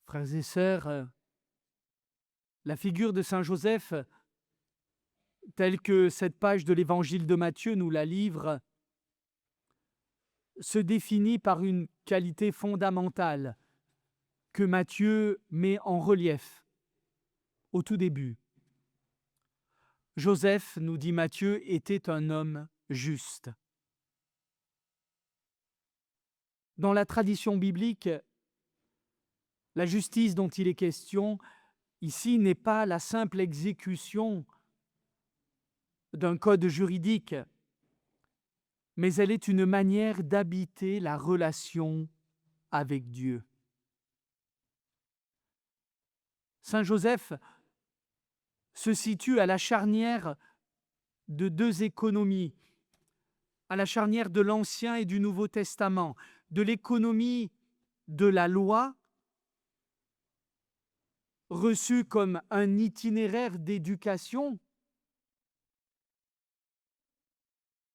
Frères et sœurs, la figure de saint Joseph, telle que cette page de l'évangile de Matthieu nous la livre, se définit par une qualité fondamentale que Matthieu met en relief au tout début. Joseph, nous dit Matthieu, était un homme juste. Dans la tradition biblique, la justice dont il est question ici n'est pas la simple exécution d'un code juridique, mais elle est une manière d'habiter la relation avec Dieu. Saint Joseph se situe à la charnière de deux économies, à la charnière de l'Ancien et du Nouveau Testament, de l'économie de la loi, reçue comme un itinéraire d'éducation,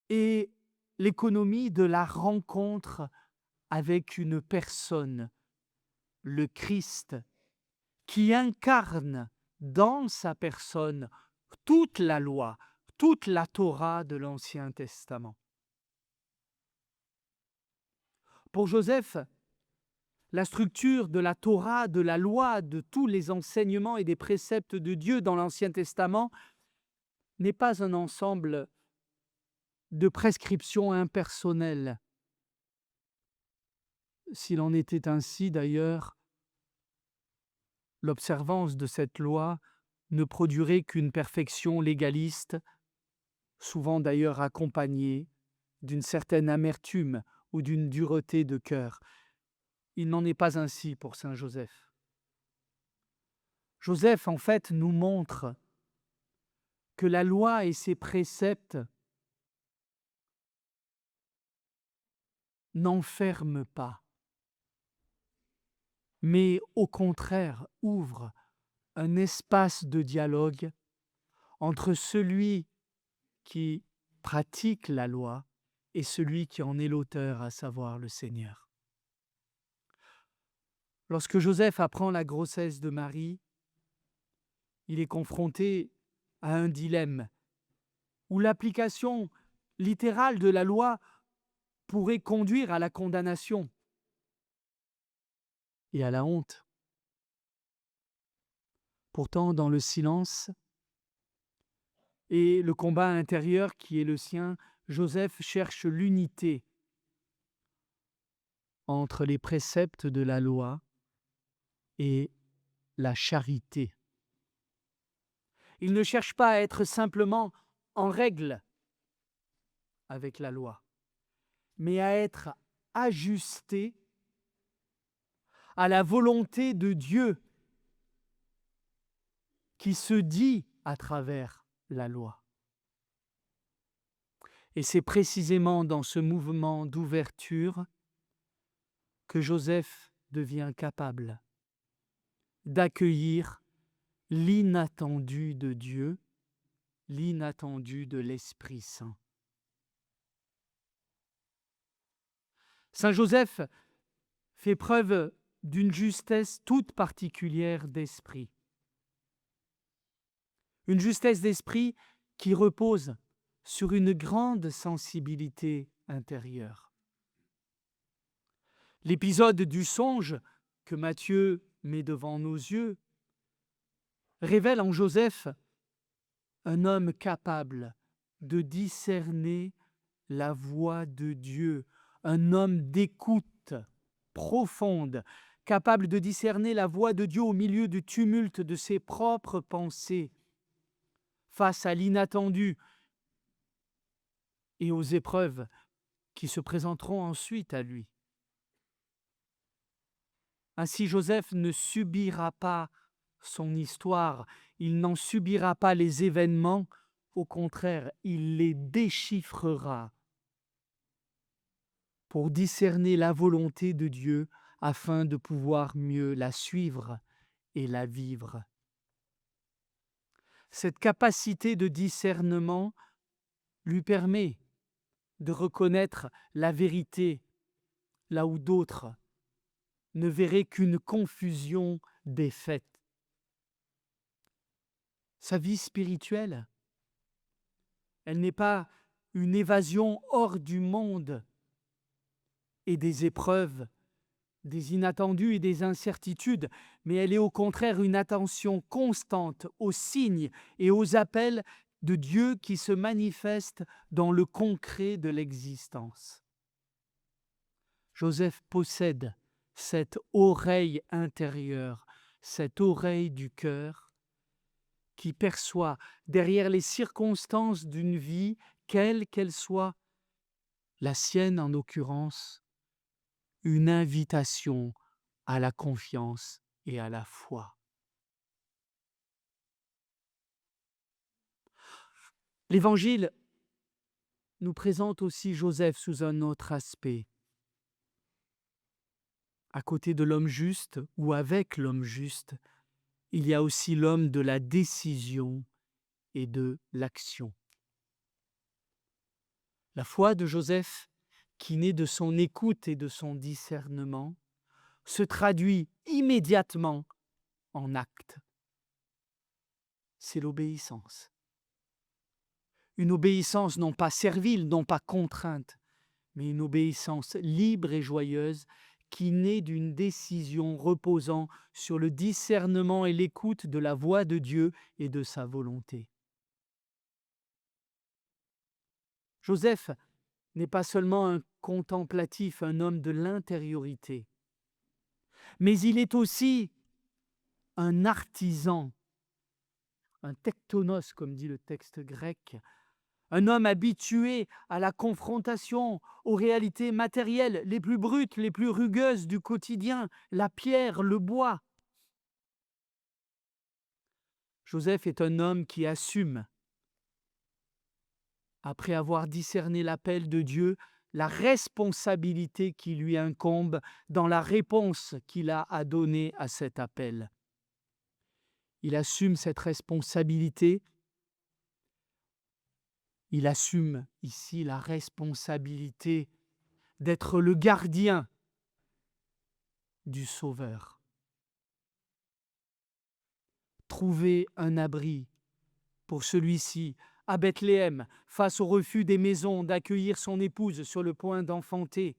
et l'économie de la rencontre avec une personne, le Christ, qui incarne dans sa personne toute la loi, toute la Torah de l'Ancien Testament. Pour Joseph, la structure de la Torah, de la loi, de tous les enseignements et des préceptes de Dieu dans l'Ancien Testament n'est pas un ensemble de prescriptions impersonnelles. S'il en était ainsi, d'ailleurs, l'observance de cette loi ne produirait qu'une perfection légaliste, souvent d'ailleurs accompagnée d'une certaine amertume ou d'une dureté de cœur. Il n'en est pas ainsi pour saint Joseph. Joseph, en fait, nous montre que la loi et ses préceptes n'enferment pas, mais au contraire ouvrent un espace de dialogue entre celui qui pratique la loi et celui qui en est l'auteur, à savoir le Seigneur. Lorsque Joseph apprend la grossesse de Marie, il est confronté à un dilemme où l'application littérale de la loi pourrait conduire à la condamnation et à la honte. Pourtant, dans le silence et le combat intérieur qui est le sien, Joseph cherche l'unité entre les préceptes de la loi et la charité. Il ne cherche pas à être simplement en règle avec la loi, mais à être ajusté à la volonté de Dieu qui se dit à travers la loi. Et c'est précisément dans ce mouvement d'ouverture que Joseph devient capable d'accueillir l'inattendu de Dieu, l'inattendu de l'Esprit Saint. Saint Joseph fait preuve d'une justesse toute particulière d'esprit. Une justesse d'esprit qui repose sur une grande sensibilité intérieure. L'épisode du songe que Matthieu met devant nos yeux révèle en Joseph un homme capable de discerner la voix de Dieu, un homme d'écoute profonde, capable de discerner la voix de Dieu au milieu du tumulte de ses propres pensées, face à l'inattendu et aux épreuves qui se présenteront ensuite à lui. Ainsi, Joseph ne subira pas son histoire, il n'en subira pas les événements, au contraire, il les déchiffrera pour discerner la volonté de Dieu afin de pouvoir mieux la suivre et la vivre. Cette capacité de discernement lui permet de reconnaître la vérité là où d'autres ne verrait qu'une confusion des faits. Sa vie spirituelle, elle n'est pas une évasion hors du monde et des épreuves, des inattendus et des incertitudes, mais elle est au contraire une attention constante aux signes et aux appels de Dieu qui se manifestent dans le concret de l'existence. Joseph possède cette oreille intérieure, cette oreille du cœur, qui perçoit derrière les circonstances d'une vie, quelle qu'elle soit, la sienne en l'occurrence, une invitation à la confiance et à la foi. L'Évangile nous présente aussi Joseph sous un autre aspect. À côté de l'homme juste ou avec l'homme juste, il y a aussi l'homme de la décision et de l'action. La foi de Joseph, qui naît de son écoute et de son discernement, se traduit immédiatement en acte. C'est l'obéissance. Une obéissance non pas servile, non pas contrainte, mais une obéissance libre et joyeuse qui naît d'une décision reposant sur le discernement et l'écoute de la voix de Dieu et de sa volonté. Joseph n'est pas seulement un contemplatif, un homme de l'intériorité, mais il est aussi un artisan, un tektonos, comme dit le texte grec, un homme habitué à la confrontation aux réalités matérielles les plus brutes, les plus rugueuses du quotidien, la pierre, le bois. Joseph est un homme qui assume, après avoir discerné l'appel de Dieu, la responsabilité qui lui incombe dans la réponse qu'il a à donner à cet appel. Il assume cette responsabilité. Il assume ici la responsabilité d'être le gardien du Sauveur. Trouver un abri pour celui-ci à Bethléem, face au refus des maisons d'accueillir son épouse sur le point d'enfanter.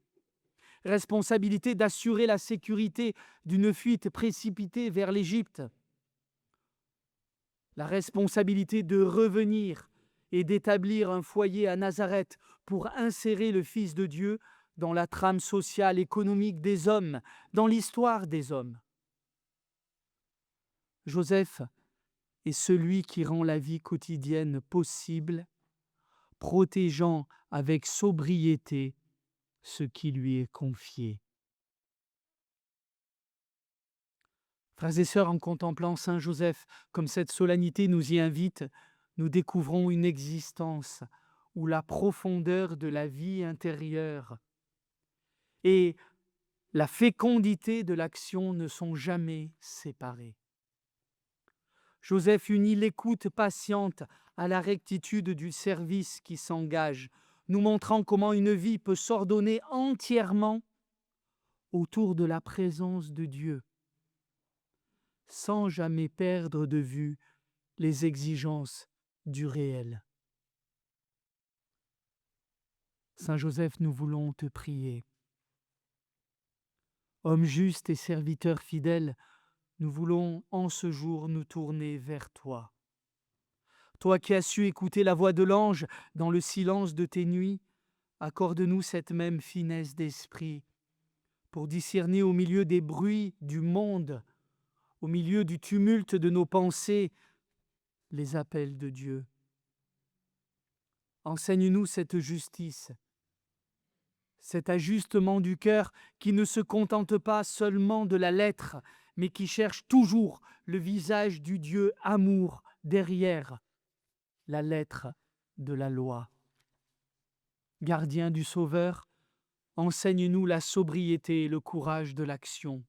Responsabilité d'assurer la sécurité d'une fuite précipitée vers l'Égypte. La responsabilité de revenir et d'établir un foyer à Nazareth pour insérer le Fils de Dieu dans la trame sociale, économique des hommes, dans l'histoire des hommes. Joseph est celui qui rend la vie quotidienne possible, protégeant avec sobriété ce qui lui est confié. Frères et sœurs, en contemplant Saint Joseph, comme cette solennité nous y invite, nous découvrons une existence où la profondeur de la vie intérieure et la fécondité de l'action ne sont jamais séparées. Joseph unit l'écoute patiente à la rectitude du service qui s'engage, nous montrant comment une vie peut s'ordonner entièrement autour de la présence de Dieu, sans jamais perdre de vue les exigences du réel. Saint Joseph, nous voulons te prier. Homme juste et serviteur fidèle, nous voulons en ce jour nous tourner vers toi. Toi qui as su écouter la voix de l'ange dans le silence de tes nuits, accorde-nous cette même finesse d'esprit pour discerner au milieu des bruits du monde, au milieu du tumulte de nos pensées, les appels de Dieu. Enseigne-nous cette justice, cet ajustement du cœur qui ne se contente pas seulement de la lettre, mais qui cherche toujours le visage du Dieu amour derrière la lettre de la loi. Gardien du Sauveur, enseigne-nous la sobriété et le courage de l'action.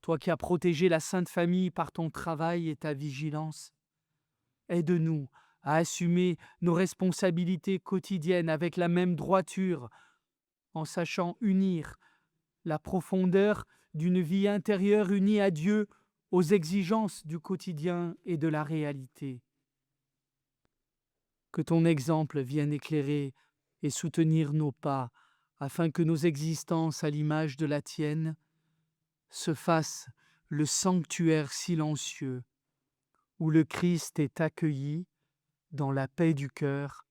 Toi qui as protégé la Sainte Famille par ton travail et ta vigilance, aide-nous à assumer nos responsabilités quotidiennes avec la même droiture, en sachant unir la profondeur d'une vie intérieure unie à Dieu aux exigences du quotidien et de la réalité. Que ton exemple vienne éclairer et soutenir nos pas, afin que nos existences à l'image de la tienne se fassent le sanctuaire silencieux où le Christ est accueilli dans la paix du cœur,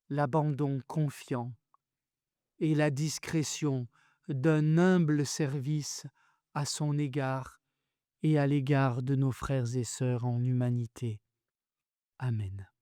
l'abandon confiant et la discrétion d'un humble service à son égard et à l'égard de nos frères et sœurs en humanité. Amen.